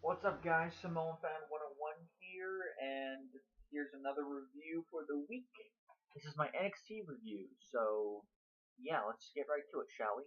What's up, guys? Samoan Fan 101 here, and here's another review for the week. This is my NXT review, so yeah, let's get right to it, shall we?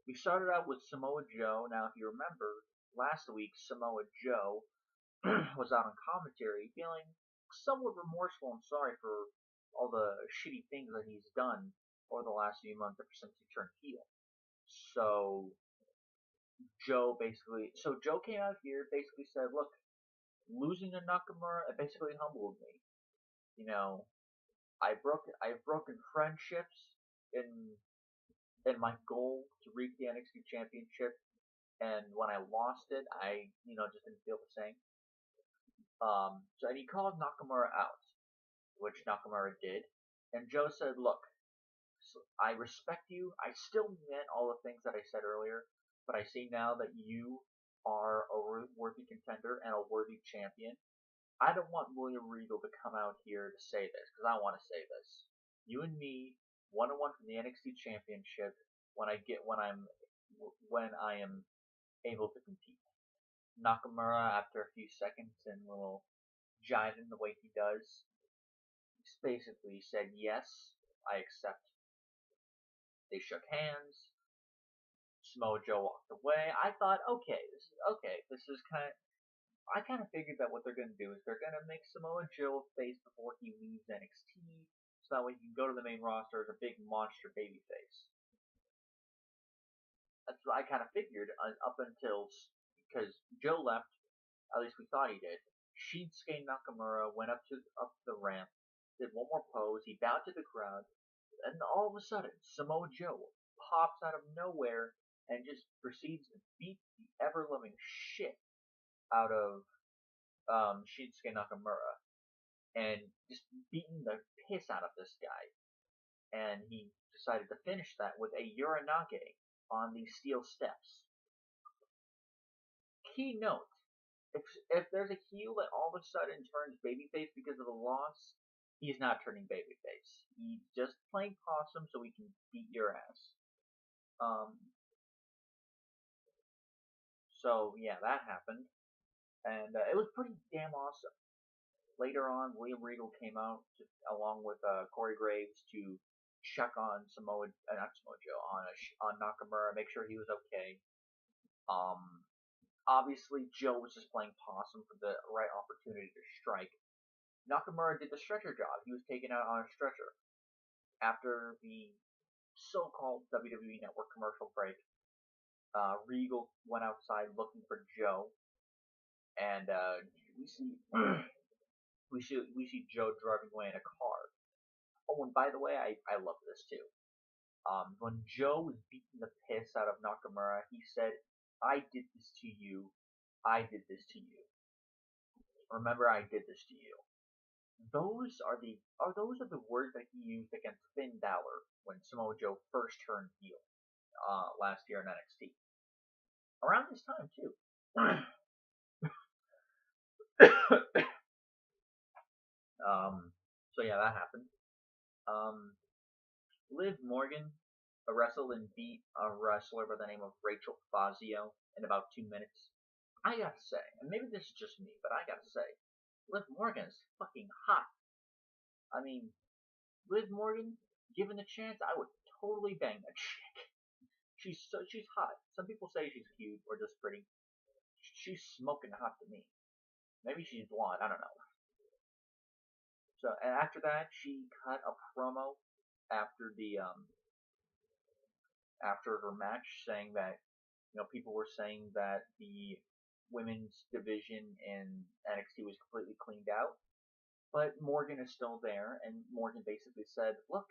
We started out with Samoa Joe. Now, if you remember, last week Samoa Joe was out on commentary feeling somewhat remorseful and sorry for all the shitty things that he's done over the last few months ever since he turned heel. So Joe came out here, basically said, look, losing to Nakamura, it basically humbled me. You know, I've broken friendships in my goal to reach the NXT championship, and when I lost it, I, just didn't feel the same. And he called Nakamura out, which Nakamura did, and Joe said, look, I respect you, I still meant all the things that I said earlier, but I see now that you are a worthy contender and a worthy champion. I don't want William Regal to come out here to say this, because I want to say this. You and me, 1-1 from the NXT Championship when I am able to compete. Nakamura, after a few seconds and a little jiving the way he does, basically said, yes, I accept. They shook hands. Samoa Joe walked away. I thought, okay. I kind of figured that what they're going to do is they're going to make Samoa Joe face before he leaves NXT, so that way he can go to the main roster as a big monster babyface. That's what I kind of figured up until, because Joe left, at least we thought he did. Shinsuke Nakamura went up the ramp, did one more pose, he bowed to the crowd, and all of a sudden, Samoa Joe pops out of nowhere and just proceeds to beat the ever-loving shit out of Shinsuke Nakamura, and just beating the piss out of this guy. And he decided to finish that with a Uranage on the steel steps. Key note, if there's a heel that all of a sudden turns babyface because of a loss, he's not turning babyface. He's just playing possum so he can beat your ass. So yeah, that happened, and it was pretty damn awesome. Later on, William Regal came out along with Corey Graves to check on on Nakamura, make sure he was okay. Obviously, Joe was just playing possum for the right opportunity to strike. Nakamura did the stretcher job. He was taken out on a stretcher. After the so-called WWE Network commercial break, Regal went outside looking for Joe, and we see Joe driving away in a car. Oh, and by the way, I love this too. When Joe was beating the piss out of Nakamura, he said, "I did this to you. I did this to you. Remember, I did this to you." Those are the words that he used against Finn Balor when Samoa Joe first turned heel last year in NXT. Around this time too. So yeah, that happened. Liv Morgan wrestled and beat a wrestler by the name of Rachel Fazio in about 2 minutes. I gotta say, and maybe this is just me, but I gotta say, Liv Morgan is fucking hot. I mean, Liv Morgan, given the chance, I would totally bang that chick. She's hot. Some people say she's cute or just pretty. She's smoking hot to me. Maybe she's blonde. I don't know. So, and after that, she cut a promo after after her match, saying that people were saying that the women's division in NXT was completely cleaned out, but Morgan is still there, and Morgan basically said, "Look,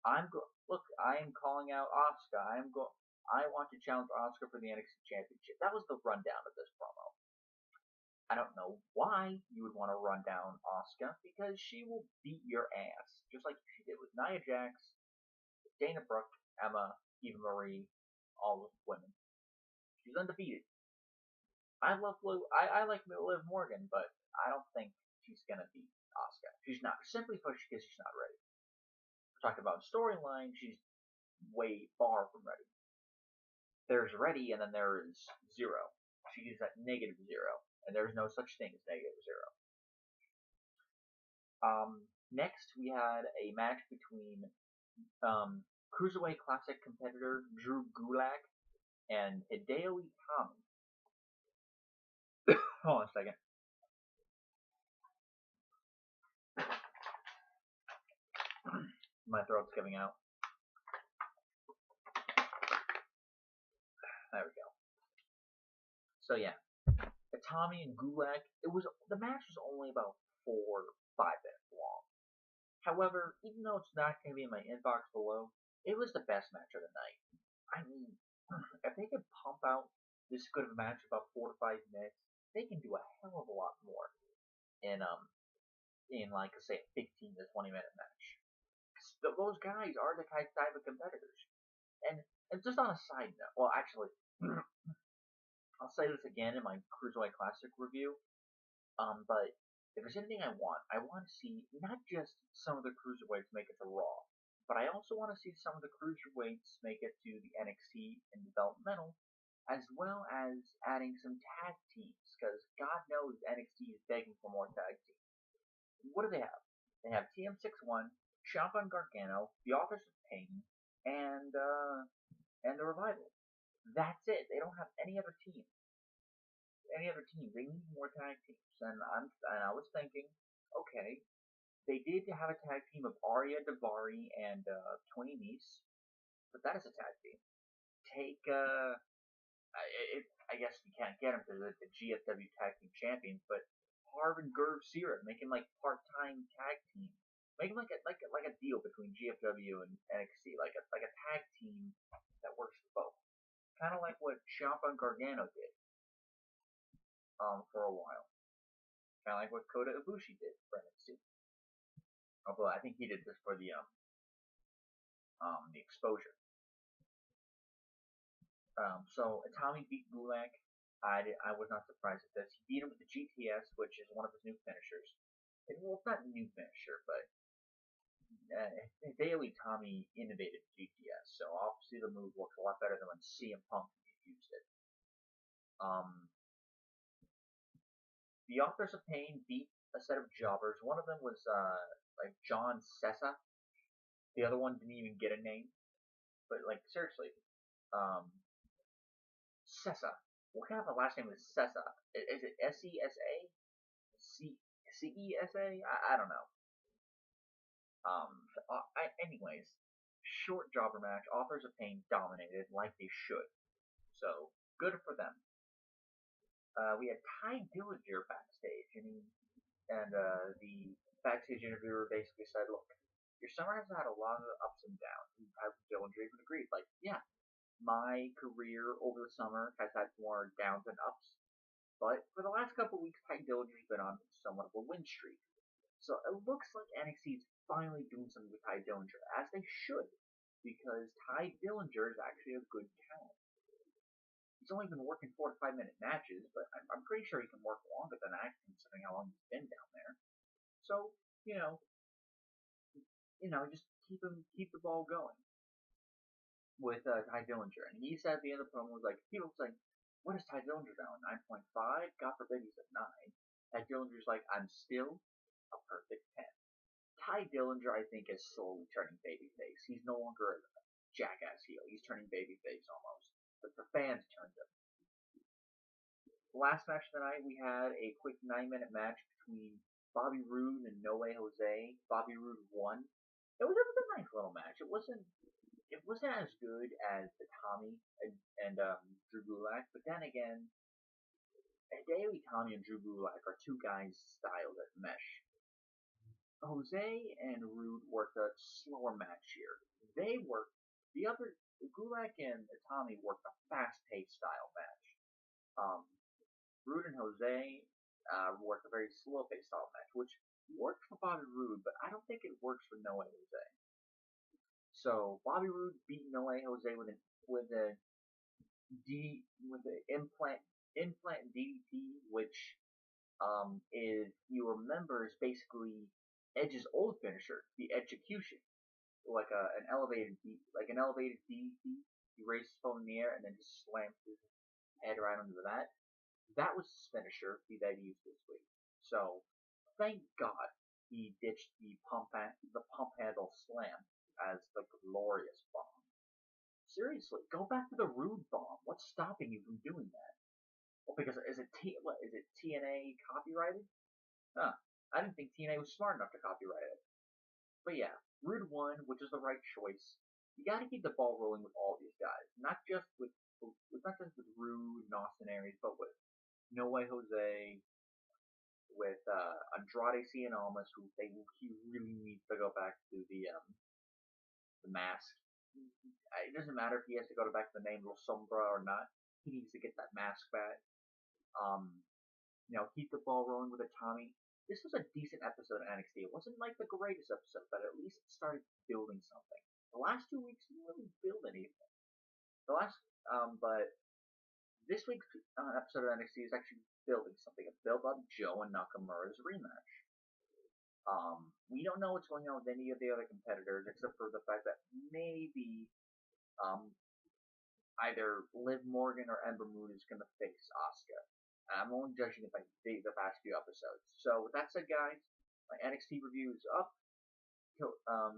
I am calling out Asuka. I want to challenge Asuka for the NXT Championship." That was the rundown of this promo. I don't know why you would want to run down Asuka, because she will beat your ass, just like she did with Nia Jax, Dana Brooke, Emma, Eva Marie, all the women. She's undefeated. I like Liv Morgan, but I don't think she's gonna beat Asuka. She's not, simply because she's not ready. We're talking about storyline, she's way far from ready. There's ready, and then there is zero. She is at -0, and there's no such thing as -0. Next, we had a match between Cruiserweight Classic competitor Drew Gulak and Hideo Itami. Hold on a second. My throat's giving out. There we go. So yeah, Itami and Gulak. The match was only about 4 or 5 minutes long. However, even though it's not going to be in my inbox below, it was the best match of the night. I mean, if they can pump out this good of a match about 4 to 5 minutes, they can do a hell of a lot more in like say a 15 to 20-minute match. Those guys are the type of competitors. And just on a side note, well, actually, I'll say this again in my Cruiserweight Classic review. But if there's anything I want to see not just some of the cruiserweights make it to Raw, but I also want to see some of the cruiserweights make it to the NXT and developmental, as well as adding some tag teams, because God knows NXT is begging for more tag teams. What do they have? They have TM61, Ciampa and Gargano, the Authors of Pain, and the Revival. That's it. They don't have any other team. They need more tag teams. And I was thinking, okay, they did have a tag team of Arya Daivari and Tony Nese, but that is a tag team. Take I guess you can't get them to the GFW Tag Team Champions, but Harv and Gurv Sira, make him like part-time tag team. Make him like a deal between GFW and NXT, like a tag team that works for both. Kind of like what Ciampa and Gargano did for a while. Kind of like what Kota Ibushi did for NXT. Although I think he did this for the exposure. So Itami beat Gulak. I was not surprised at this. He beat him with the GTS, which is one of his new finishers. Well, it's not a new finisher, but Hideo Itami innovated GTS, so obviously the move looks a lot better than when CM Punk used it. The Authors of Pain beat a set of jobbers. One of them was like John Cessa. The other one didn't even get a name. But like seriously, Cessa. What kind of a last name is Cessa? Is it S-E-S-A? C-E-S-A? I don't know. Anyways, short jobber match. Authors of Pain dominated like they should. So good for them. We had Ty Dillinger backstage, and the backstage interviewer basically said, "Look, your summer has had a lot of ups and downs." And Ty Dillinger even agreed, like, "Yeah, my career over the summer has had more downs than ups, but for the last couple of weeks, Ty Dillinger's been on somewhat of a win streak. So it looks like NXT is finally doing something with Ty Dillinger, as they should, because Ty Dillinger is actually a good talent. He's only been working 4 to 5 minute matches, but I'm pretty sure he can work longer than that, considering how long he's been down there. So, just keep the ball going with Ty Dillinger." And he said at the end of the promo was like, he was like, "What is Ty Dillinger now? 9.5? God forbid he's at 9." Ty Dillinger's like, "I'm still a perfect 10." Ty Dillinger, I think, is slowly turning babyface. He's no longer a jackass heel. He's turning babyface almost. But the fans turned him. Last match of the night, we had a quick 9-minute match between Bobby Roode and No Way Jose. Bobby Roode won. It was a nice little match. It wasn't as good as the Tommy and Drew Gulak, but then again, Hideo Itami and Drew Gulak are two guys' styles that mesh. Jose and Roode worked a slower match here. Gulak and Itami worked a fast-paced style match. Roode and Jose worked a very slow-paced style match, which worked for Bobby Roode, but I don't think it works for No Way Jose. So Bobby Roode beat No Way Jose with an implant DDT, which is, you remember, is basically Edge's old finisher, the Execution, like an elevated DDT. He raises his phone in the air and then just slams his head right onto that. That was his finisher that he used this week. So thank God he ditched the pump handle slam as the glorious bomb. Seriously, go back to the rude bomb. What's stopping you from doing that? Well, because is it TNA copyrighted? Huh. I didn't think TNA was smart enough to copyright it. But yeah, Rude won, which is the right choice. You got to keep the ball rolling with all these guys, not just with Rude and Austin Aries, but with No Way Jose, with Andrade Cien Almas, he really needs to go back to the mask. It doesn't matter if he has to go back to the name La Sombra or not. He needs to get that mask back. Um, keep the ball rolling with a Tommy. This was a decent episode of NXT. It wasn't like the greatest episode, but at least it started building something. The last 2 weeks didn't really build anything. But this week's episode of NXT is actually building something. It built up Joe and Nakamura's rematch. We don't know what's going on with any of the other competitors, except for the fact that maybe um, either Liv Morgan or Ember Moon is going to face Asuka. I'm only judging it by the past few episodes. So with that said, guys, my NXT review is up.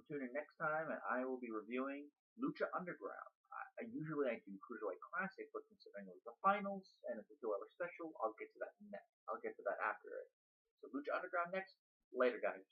Tune in next time, and I will be reviewing Lucha Underground. Usually I do Cruiserweight Classic, but considering it was the finals and it's a 2-hour special, I'll get to that after it. So Lucha Underground next. Later, guys.